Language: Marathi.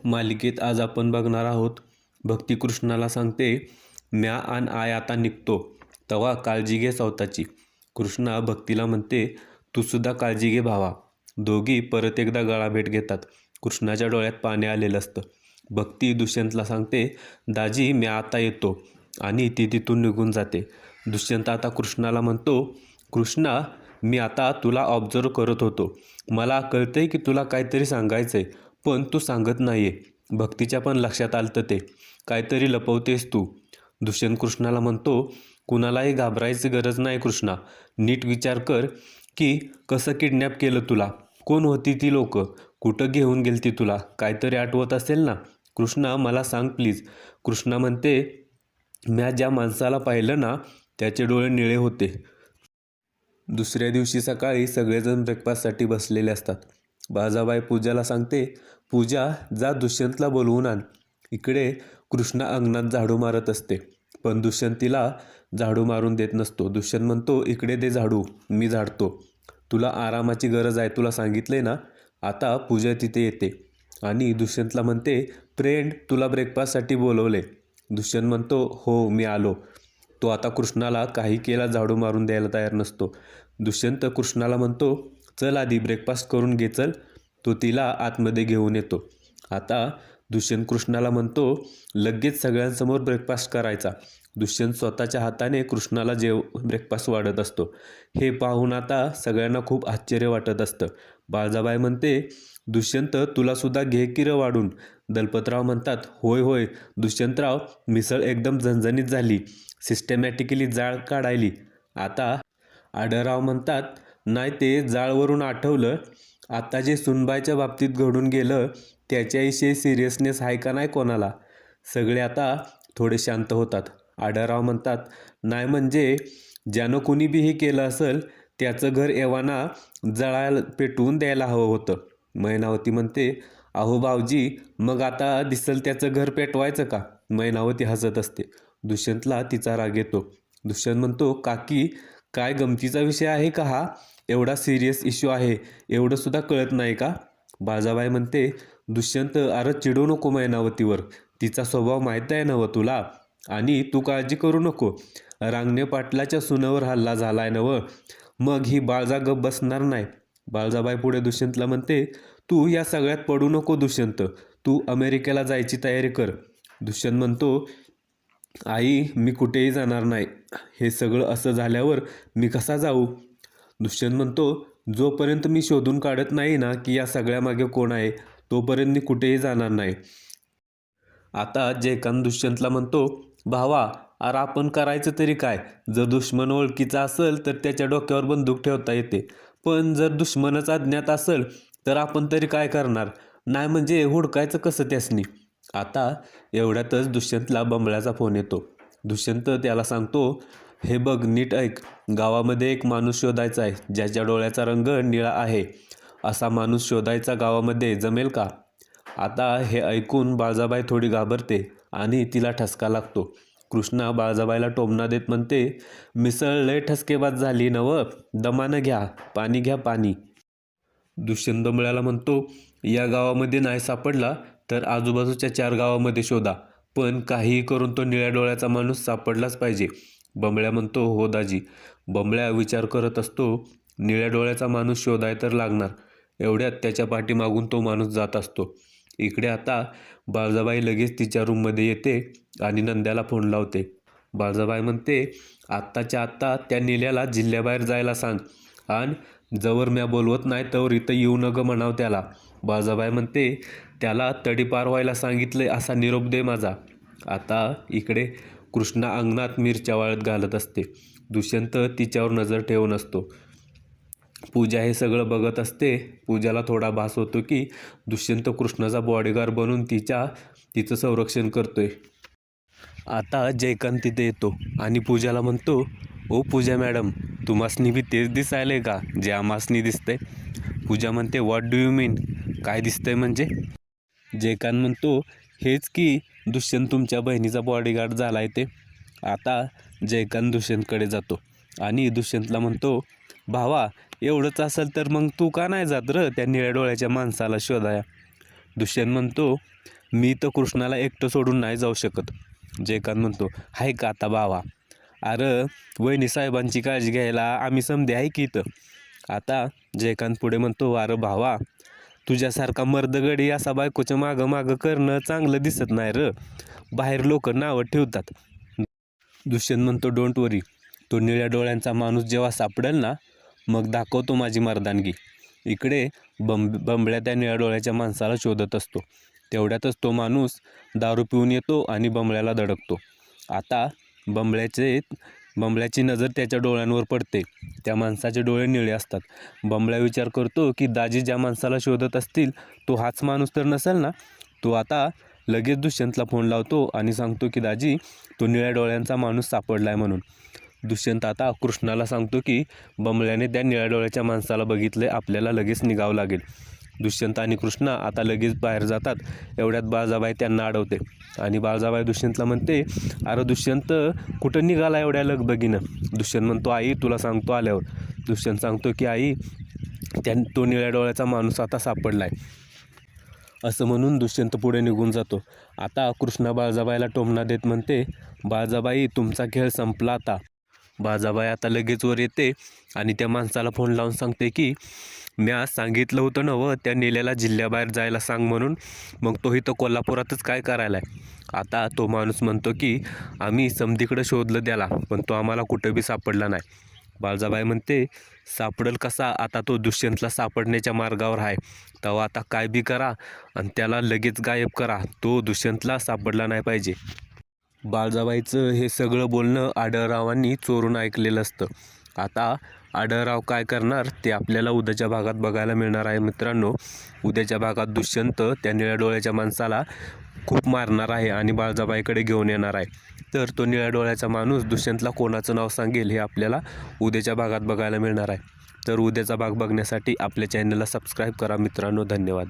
मालिकेत आज आपण बघणार आहोत. भक्ती कृष्णाला सांगते, म्या आणि आय आता निघतो, तवा काळजी घे स्वतःची. कृष्णा भक्तीला म्हणते, तू सुद्धा काळजी घे भावा. दोघी परत एकदा गळाभेट घेतात. कृष्णाच्या डोळ्यात पाणी आलेलं असतं. भक्ती दुष्यंतला सांगते, दाजी मी आता येतो, आणि ती तिथून निघून जाते. दुष्यंत आता कृष्णाला म्हणतो, कृष्णा मी आता तुला ऑब्झर्व करत होतो. मला कळतंय की तुला काहीतरी सांगायचंय, पण तू सांगत नाहीये. भक्तीच्या पण लक्षात आलं ते काहीतरी लपवतेस तू. दुष्यंत कृष्णाला म्हणतो, कुणालाही घाबरायची गरज नाही कृष्णा. नीट विचार कर की कसं किडनॅप केलं तुला, कोण होती ती लोक, कुठं घेऊन गेलती तुला, काहीतरी आठवत असेल ना कृष्णा, मला सांग प्लीज. कृष्णा म्हणते, म्या ज्या माणसाला पाहिलं ना त्याचे डोळे निळे होते. दुसऱ्या दिवशी सकाळी सगळेजण ब्रेकफास्टसाठी बसलेले असतात. बाजाबाई पूजाला सांगते, पूजा जा दुष्यंतला बोलवून आण. इकडे कृष्णा अंगणात झाडू मारत असते, पण दुष्यंत तिला झाडू मारून देत नसतो. दुष्यंत म्हणतो, इकडे दे झाडू, मी झाडतो. तुला आरामाची गरज आहे, तुला सांगितले ना. आता पूजा तिथे येते आणि दुष्यंतला म्हणते, फ्रेंड तुला ब्रेकफास्टसाठी बोलवले. दुष्यंत म्हणतो, हो मी आलो. तो आता कृष्णाला काही केला झाडू मारून द्यायला तयार नसतो. दुष्यंत कृष्णाला म्हणतो, चल आधी ब्रेकफास्ट करून घे चल. तो तिला आतमध्ये घेऊन येतो. आता दुष्यंत कृष्णाला म्हणतो, लगेच सगळ्यांसमोर ब्रेकफास्ट करायचा. दुष्यंत स्वतःच्या हाताने कृष्णाला ब्रेकफास्ट वाढत असतो. हे पाहून आता सगळ्यांना खूप आश्चर्य वाटत असतं. बाळजाबाई म्हणते, दुष्यंत तुला सुद्धा घे की र वाढून. दलपतराव म्हणतात, होय होय दुष्यंतराव, मिसळ एकदम झणझणीत झाली, सिस्टमॅटिकली जाळ काढायली. आता आढळराव म्हणतात, नाही ते जाळवरून आठवलं, आता जे सुनबाईच्या बाबतीत घडून गेलं त्याच्याविषयी सिरियसनेस आहे का नाही कोणाला. सगळे आता थोडे शांत होतात. आढळराव म्हणतात, नाही म्हणजे ज्यानं कुणी बी हे केलं असेल त्याचं घर एव्हाना जळायला पेटवून द्यायला हवं होतं. मैनावती म्हणते, अहो भाऊजी, मग आता दिसल त्याचं घर पेटवायचं का. मैनावती हसत असते. दुष्यंतला तिचा राग येतो. दुष्यंत म्हणतो, काकी काय गमतीचा विषय आहे का हा, एवढा सिरियस इश्यू आहे, एवढं सुद्धा कळत नाही का. बाळजाबाई म्हणते, दुष्यंत अरे चिडू नको मैनावतीवर, तिचा स्वभाव माहीत आहे नव तुला, आणि तू काळजी करू नको. रांगणे पाटलाच्या सुनावर हल्ला झालाय नव, मग ही बाळजा गप बसणार नाही. बाळजाबाई पुढे दुष्यंतला म्हणते, तू या सगळ्यात पडू नको दुष्यंत, तू अमेरिकेला जायची तयारी कर. दुष्यंत म्हणतो, आई मी कुठेही जाणार नाही, हे सगळं असं झाल्यावर मी कसा जाऊ. दुष्यंत म्हणतो, जोपर्यंत मी शोधून काढत नाही ना की या सगळ्यामागे कोण आहे, तोपर्यंत मी कुठेही जाणार नाही. आता जयकांत दुष्यंतला म्हणतो, भावा अरे आपण करायचं तरी काय. जर दुश्मन ओळखीचा असेल तर त्याच्या डोक्यावर बंदूक ठेवता येते, पण जर दुश्मनच अज्ञात असेल तर आपण तरी काय करणार, नाही म्हणजे हुडकायचं कसं त्यासनी. आता एवढ्यातच दुष्यंतला बंबळ्याचा फोन येतो. दुष्यंत त्याला सांगतो, हे बघ नीट ऐक, गावामध्ये एक माणूस शोधायचा आहे ज्याच्या डोळ्याचा रंग निळा आहे. असा माणूस शोधायचा गावामध्ये जमेल का. आता हे ऐकून बाळजाबाई थोडी घाबरते आणि तिला ठसका लागतो. कृष्णा बाळजाबाईला टोमणा देत म्हणते, मिसळ लय ठसकेबाज झाली नव, दमानं घ्या, पाणी घ्या पाणी. दुष्यंत बंबळ्याला म्हणतो, या गावामध्ये नाही सापडला तर आजूबाजूच्या 4 गावामध्ये शोधा, पण काहीही करून तो निळ्या डोळ्याचा माणूस सापडलाच पाहिजे. बंबळ्या म्हणतो, हो दाजी. बंबळ्या विचार करत असतो, निळ्या डोळ्याचा माणूस शोधाय तर लागणार. एवढ्यात त्याच्या पाठीमागून तो माणूस जात असतो. इकडे आता बाळजाबाई लगेच तिच्या रूममध्ये येते आणि नंद्याला फोन लावते. बाळजाबाई म्हणते, आत्ताच्या आत्ता त्या निल्याला जिल्ह्याबाहेर जायला सांग, आणि जवळ म्या बोलवत नाही तवर इथं येऊ नगं म्हणाव त्याला. बाळजाबाई म्हणते, त्याला तडीपार व्हायला सांगितलंय असा निरोप दे माझा. आता इकडे कृष्णा अंगणात मिरच्या वाळत घालत असते. दुष्यंत तिच्यावर नजर ठेवून असतो. पूजा हे सगळं बघत असते. पूजाला थोडा भास होतो की दुष्यंत कृष्णाचा बॉडीगार्ड बनून तिचं संरक्षण करतोय. आता जयकांत तिथे येतो आणि पूजाला म्हणतो, ओ पूजा मॅडम, तुम्हासनी बी तेच दिसायलंय का जे आम्हासनी दिसतंय. पूजा म्हणते, व्हॉट डू यू मीन, काय दिसतंय म्हणजे. जयकांत म्हणतो, हेच की दुष्यंत तुमच्या बहिणीचा बॉडीगार्ड झालाय ते. आता जयकांत दुष्यंतकडे जातो आणि दुष्यंतला म्हणतो, भावा एवढंच असेल तर मग तू का नाही जात र त्या निळ्या डोळ्याच्या माणसाला शोधाया. दुष्यंत म्हणतो मी तर कृष्णाला एकटं सोडून नाही जाऊ शकत. जयकांत म्हणतो हाय का आता भावा, अरे वहिनी साहेबांची काळजी घ्यायला आम्ही समधे आहे की इथं. आता जयकांत पुढे म्हणतो अरे भावा, तुझ्यासारखा मर्दगडी असा बायकोच्या मागं मागं करणं चांगलं दिसत नाही र, बाहेर लोक नावं ठेवतात. दुष्यंत म्हणतो डोंट वरी, तो निळ्या डोळ्यांचा माणूस जेव्हा सापडेल ना, मग दाखवतो माझी मर्दानगी. इकडे बंबळ्या त्या निळ्या डोळ्याच्या माणसाला शोधत असतो. तेवढ्यातच तो माणूस दारू पिऊन येतो आणि बंबळ्याला धडकतो. आता बंबळ्याची नजर त्याच्या डोळ्यांवर पडते. त्या माणसाचे डोळे निळे असतात. बंबळ्या विचार करतो की दाजी ज्या माणसाला शोधत असतील तो हाच माणूस तर नसेल ना. तो आता लगेच दुष्यंतला फोन लावतो आणि सांगतो की दाजी, तो निळ्या डोळ्यांचा माणूस सापडलाय म्हणून. दुष्यंत आता कृष्णाला सांगतो की बंबळ्याने त्या निळ्या डोळ्याच्या माणसाला बघितले, आपल्याला लगेच निघावं लागेल. दुष्यंत आणि कृष्णा आता लगेच बाहेर जातात. एवढ्यात बाळजाबाई त्यांना अडवते आणि बाळजाबाई दुष्यंतला म्हणते अरे दुष्यंत, कुठं निघाला एवढ्या लगबगीनं. दुष्यंत म्हणतो आई तुला सांगतो आल्यावर. दुष्यंत सांगतो की आई, तो निळ्या डोळ्याचा माणूस आता सापडलाय. असं म्हणून दुष्यंत पुढे निघून जातो. आता कृष्णा बाळजाबाईला टोमणा देत म्हणते बाळजाबाई, तुमचा खेळ संपला आता. बाळजाबाई आता लगेच वर येते आणि त्या माणसाला फोन लावून सांगते की मी आज सांगितलं होतं ना त्या नेल्याला जिल्ह्याबाहेर जायला सांग म्हणून, मग तो इथं कोल्हापुरातच काय करायला आहे. आता तो माणूस म्हणतो की आम्ही समधीकडं शोधलं त्याला, पण तो आम्हाला कुठं बी सापडला नाही. बाळजाबाई म्हणते सापडेल कसा, आता तो दुष्यंतला सापडण्याच्या मार्गावर आहे. तेव्हा आता काय बी करा आणि त्याला लगेच गायब करा, तो दुष्यंतला सापडला नाही पाहिजे. बाळजाबाईचं हे सगळं बोलणं आढळरावांनी चोरून ऐकलेलं असतं. आता आढळराव काय करणार ते आपल्याला उद्याच्या भागात बघायला मिळणार आहे मित्रांनो. उद्याच्या भागात दुष्यंत त्या निळ्या डोळ्याच्या माणसाला खूप मारणार आहे आणि बाळजाबाईकडे घेऊन येणार आहे. तर तो निळ्या डोळ्याचा माणूस दुष्यंतला कोणाचं नाव सांगेल हे आपल्याला उद्याच्या भागात बघायला मिळणार आहे. तर उद्याचा भाग बघण्यासाठी आपल्या चॅनलला सबस्क्राईब करा मित्रांनो. धन्यवाद.